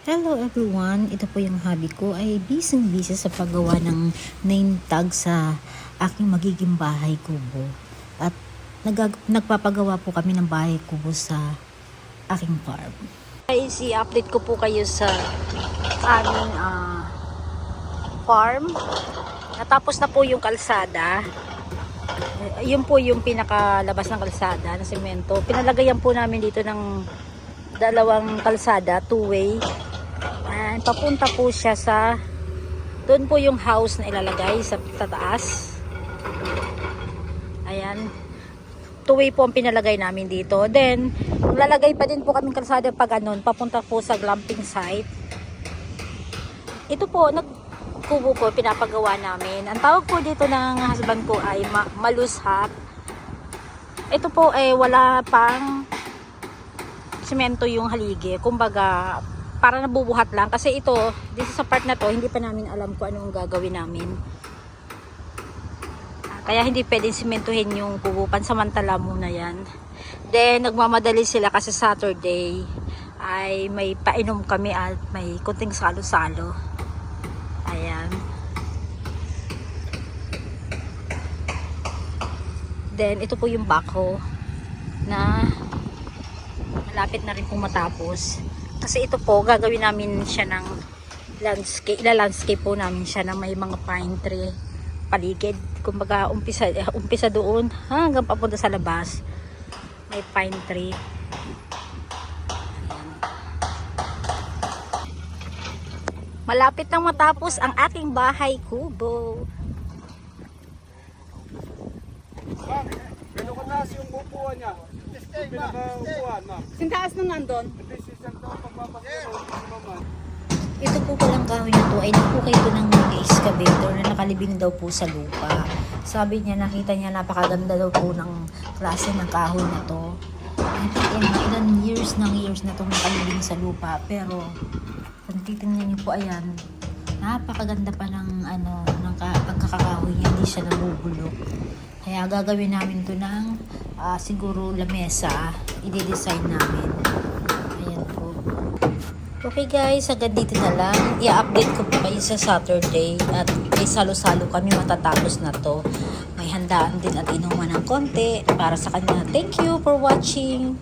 Hello everyone, ito po yung hobby ko ay busy sa paggawa ng name tag sa aking magiging bahay kubo. At nagpapagawa po kami ng bahay kubo sa aking farm. Guys, i-update ko po kayo sa aming farm. Natapos na po yung kalsada. Yun po yung pinakalabas ng kalsada na semento. Pinalagayan po namin dito ng dalawang kalsada, two-way. And papunta po siya sa doon po yung house na ilalagay sa tataas. Ayan. Two-way po ang pinalagay namin dito. Then, lalagay pa din po kaming kalsada pag anon, papunta po sa glamping site. Ito po, kubo ko, pinapagawa namin. Ang tawag po dito ng husband ko ay malushat. Ito po ay wala pang semento yung haligi. Kumbaga, para nabubuhat lang. Kasi ito, dito sa part na to, hindi pa namin alam kung anong gagawin namin. Kaya hindi pwedeng simentuhin yung kubo. Pansamantala muna yan. Then, nagmamadali sila kasi Saturday ay may painom kami at may kunting salo-salo. Ayan. Then, ito po yung backhoe na malapit na rin pong matapos. Kasi ito po, gagawin namin siya ng landscape. Ila-landscape po namin siya na may mga pine tree paligid. Kumbaga, umpisa doon hanggang papunta sa labas. May pine tree. Malapit nang matapos ang aking bahay kubo. Ma'am, gano'n kataas yung upuan niya? Yung pinaka-upuan, ma'am. Sintaas nung nandun? This is ang pagpapakita naman. Ito po palang kahoy na to ay nakukay ito ng excavator na nakalibing daw po sa lupa. Sabi niya, nakita niya napakaganda daw po ng klase ng kahoy na to. Ilan years na itong nakalibing sa lupa. Pero kung titingnan niyo po, ayan, napakaganda pa ng pagkakakahoy niya, hindi siya nabubulok. Kaya gagawin namin to ng siguro lamesa, i-design namin. Ayan po. Okay guys, hanggang dito na lang. I-update ko po kayo sa Saturday at may salo-salo kami matatapos na to. May handaan din at inuman ng konti para sa kanya. Thank you for watching.